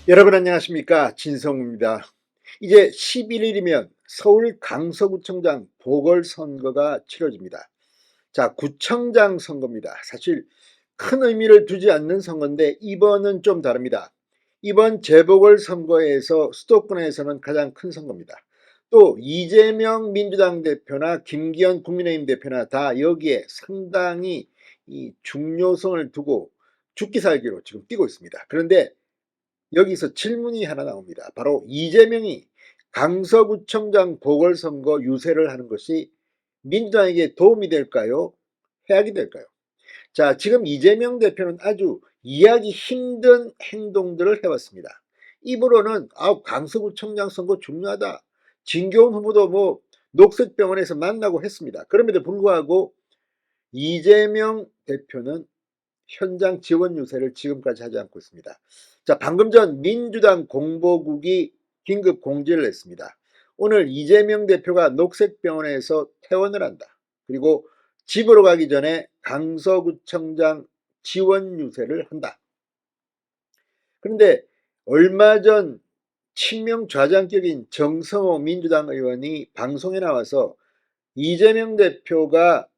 여러분 안녕하십니까, 진성우입니다. 이제 11일이면 서울 강서구청장 보궐선거가 치러집니다. 자, 구청장 선거입니다. 사실 큰 의미를 두지 않는 선거인데 이번은 좀 다릅니다. 이번 재보궐선거에서 수도권에서는 가장 큰 선거입니다. 또 이재명 민주당 대표나 김기현 국민의힘 대표나 다 여기에 상당히 이 중요성을 두고 죽기 살기로 지금 뛰고 있습니다. 그런데 여기서 질문이 하나 나옵니다. 바로 이재명이 강서구청장 보궐선거 유세를 하는 것이 민주당에게 도움이 될까요? 해악이 될까요? 자, 지금 이재명 대표는 아주 이해하기 힘든 행동들을 해왔습니다. 입으로는 강서구청장 선거 중요하다. 진교훈 후보도 녹색병원에서 만나고 했습니다. 그럼에도 불구하고 이재명 대표는 현장 지원 유세를 지금까지 하지 않고 있습니다. 자, 방금 전 민주당 공보국이 긴급 공지를 냈습니다. 오늘 이재명 대표가 녹색병원에서 퇴원을 한다. 그리고 집으로 가기 전에 강서구청장 지원 유세를 한다. 그런데 얼마 전 친명 좌장격인 정성호 민주당 의원이 방송에 나와서 이재명 대표가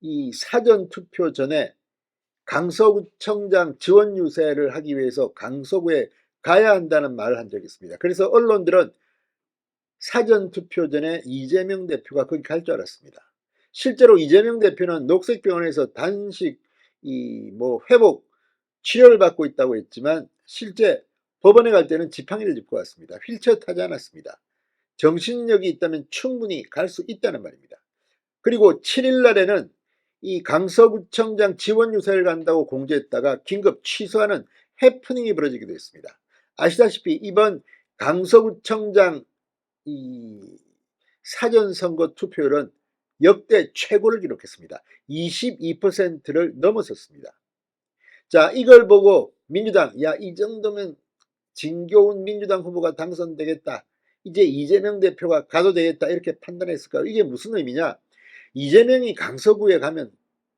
이 사전투표 전에 강서구청장 지원 유세를 하기 위해서 강서구에 가야 한다는 말을 한 적이 있습니다. 그래서 언론들은 사전투표 전에 이재명 대표가 거기 갈 줄 알았습니다. 실제로 이재명 대표는 녹색병원에서 단식 회복 치료를 받고 있다고 했지만 실제 법원에 갈 때는 지팡이를 짚고 왔습니다. 휠체어 타지 않았습니다. 정신력이 있다면 충분히 갈 수 있다는 말입니다. 그리고 7일 날에는 이 강서구청장 지원 유세를 간다고 공지했다가 긴급 취소하는 해프닝이 벌어지기도 했습니다. 아시다시피 이번 강서구청장 이 사전선거 투표율은 역대 최고를 기록했습니다. 22%를 넘어섰습니다. 자, 이걸 보고 민주당, 이 정도면 진교훈 민주당 후보가 당선되겠다. 이제 이재명 대표가 가도 되겠다. 이렇게 판단했을까요? 이게 무슨 의미냐? 이재명이 강서구에 가면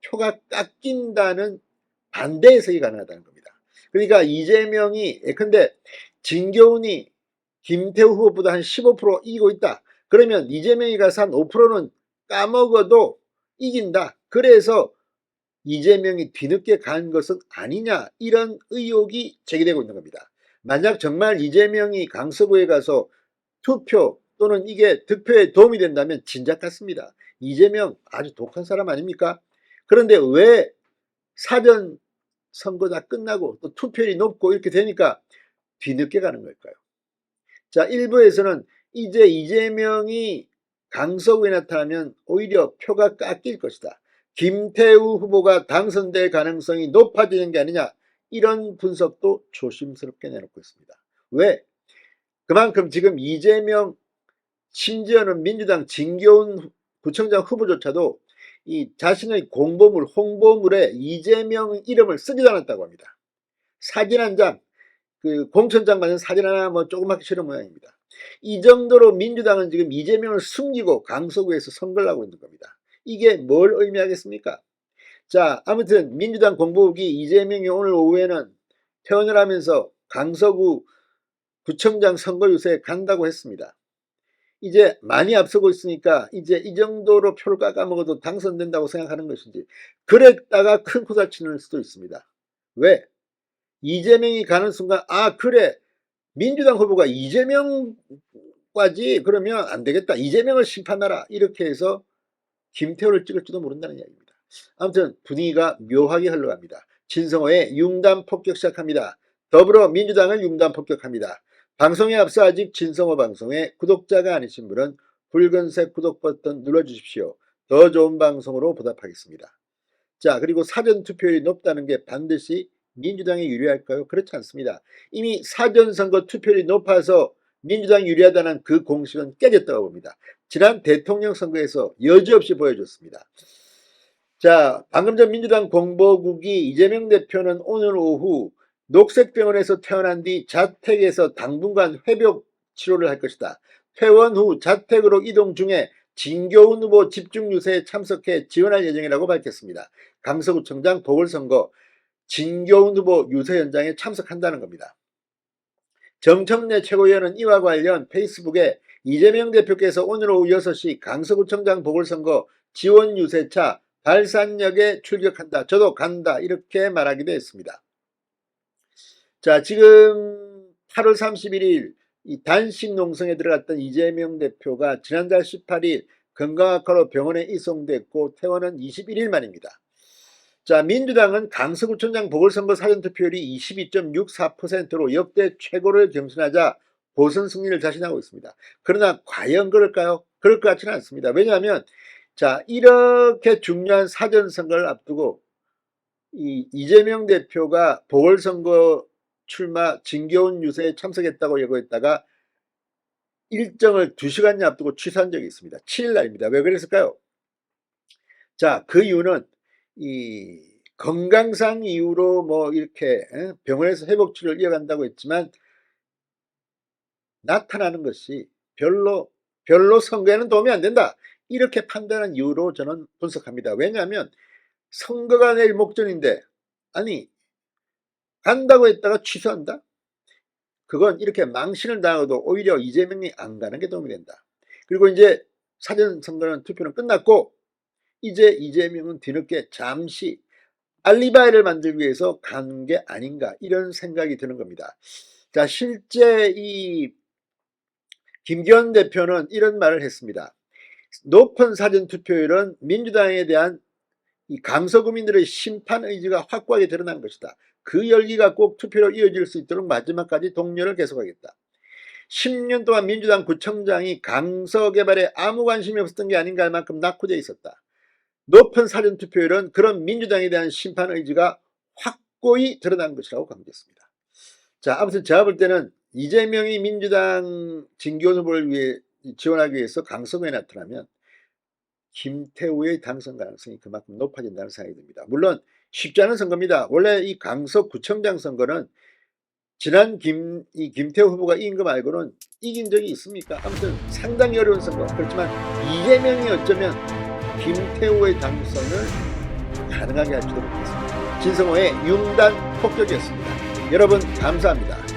표가 깎인다는 반대 해석이 가능하다는 겁니다. 그러니까 이재명이 예컨대 진교훈이 김태우 후보보다 한 15% 이기고 있다. 그러면 이재명이 가서 한 5%는 까먹어도 이긴다. 그래서 이재명이 뒤늦게 간 것은 아니냐, 이런 의혹이 제기되고 있는 겁니다. 만약 정말 이재명이 강서구에 가서 투표 또는 이게 득표에 도움이 된다면 진작 같습니다. 이재명 아주 독한 사람 아닙니까? 그런데 왜 사전 선거 다 끝나고 또 투표율이 높고 이렇게 되니까 뒤늦게 가는 걸까요? 자, 일부에서는 이제 이재명이 강서구에 나타나면 오히려 표가 깎일 것이다. 김태우 후보가 당선될 가능성이 높아지는 게 아니냐, 이런 분석도 조심스럽게 내놓고 있습니다. 왜? 그만큼 지금 이재명, 심지어는 민주당 진교훈 구청장 후보조차도 이 자신의 공보물, 홍보물에 이재명 이름을 쓰지도 않았다고 합니다. 사진 한 장, 그 공천장 받은 사진 하나 조그맣게 실은 모양입니다. 이 정도로 민주당은 지금 이재명을 숨기고 강서구에서 선거를 하고 있는 겁니다. 이게 뭘 의미하겠습니까? 자, 아무튼 민주당 공보국이 이재명이 오늘 오후에는 퇴원을 하면서 강서구 구청장 선거 유세에 간다고 했습니다. 이제 많이 앞서고 있으니까 이제 이 정도로 표를 깎아먹어도 당선된다고 생각하는 것인지, 그랬다가 큰 코다치는 수도 있습니다. 왜? 이재명이 가는 순간 그래, 민주당 후보가 이재명까지 그러면 안 되겠다, 이재명을 심판하라, 이렇게 해서 김태호를 찍을지도 모른다는 이야기입니다. 아무튼 분위기가 묘하게 흘러갑니다. 진성호의 융단 폭격 시작합니다. 더불어민주당을 융단 폭격합니다. 방송에 앞서 아직 진성호 방송에 구독자가 아니신 분은 붉은색 구독 버튼 눌러주십시오. 더 좋은 방송으로 보답하겠습니다. 자, 그리고 사전투표율이 높다는 게 반드시 민주당이 유리할까요? 그렇지 않습니다. 이미 사전선거 투표율이 높아서 민주당이 유리하다는 그 공식은 깨졌다고 봅니다. 지난 대통령 선거에서 여지없이 보여줬습니다. 자, 방금 전 민주당 공보국이 이재명 대표는 오늘 오후 녹색병원에서 퇴원한 뒤 자택에서 당분간 회복 치료를 할 것이다. 퇴원 후 자택으로 이동 중에 진교훈 후보 집중 유세에 참석해 지원할 예정이라고 밝혔습니다. 강서구청장 보궐선거 진교훈 후보 유세 현장에 참석한다는 겁니다. 정청래 최고위원은 이와 관련 페이스북에 이재명 대표께서 오늘 오후 6시 강서구청장 보궐선거 지원 유세차 발산역에 출격한다. 저도 간다. 이렇게 말하기도 했습니다. 자, 지금 8월 31일 이 단식 농성에 들어갔던 이재명 대표가 지난달 18일 건강악화로 병원에 이송됐고 퇴원은 21일 만입니다. 자, 민주당은 강서구청장 보궐선거 사전투표율이 22.64%로 역대 최고를 경신하자 보선 승리를 자신하고 있습니다. 그러나 과연 그럴까요? 그럴 것 같지는 않습니다. 왜냐하면 자, 이렇게 중요한 사전선거를 앞두고 이재명 대표가 보궐선거 출마 진교훈 유세에 참석했다고 예고했다가 일정을 2시간이 앞두고 취소한 적이 있습니다. 7일 날입니다. 왜 그랬을까요? 자, 그 이유는 이 건강상 이유로 뭐 이렇게 병원에서 회복치료를 이어간다고 했지만 나타나는 것이 별로 선거에는 도움이 안 된다. 이렇게 판단한 이유로 저는 분석합니다. 왜냐하면 선거가 내일 목전인데 아니 간다고 했다가 취소한다? 그건 이렇게 망신을 당하고도 오히려 이재명이 안 가는 게 도움이 된다. 그리고 이제 사전선거는 투표는 끝났고 이제 이재명은 뒤늦게 잠시 알리바이를 만들기 위해서 가는 게 아닌가 이런 생각이 드는 겁니다. 자, 실제 이 김기현 대표는 이런 말을 했습니다. 높은 사전투표율은 민주당에 대한 이 강서구민들의 심판 의지가 확고하게 드러난 것이다. 그 열기가 꼭 투표로 이어질 수 있도록 마지막까지 독려를 계속하겠다. 10년 동안 민주당 구청장이 강서 개발에 아무 관심이 없었던 게 아닌가 할 만큼 낙후되어 있었다. 높은 사전투표율은 그런 민주당에 대한 심판 의지가 확고히 드러난 것이라고 강조했습니다. 자, 아무튼 제가 볼 때는 이재명이 민주당 진교훈 후보를 지원하기 위해서 강서구에 나타나면 김태우의 당선 가능성이 그만큼 높아진다는 생각이 듭니다. 물론 쉽지 않은 선거입니다. 원래 이 강서구청장 선거는 지난 김태우 후보가 이긴 거 말고는 이긴 적이 있습니까? 아무튼 상당히 어려운 선거. 그렇지만 이재명이 어쩌면 김태우의 당선을 가능하게 할지도 모르겠습니다. 진성호의 융단 폭격이었습니다. 여러분 감사합니다.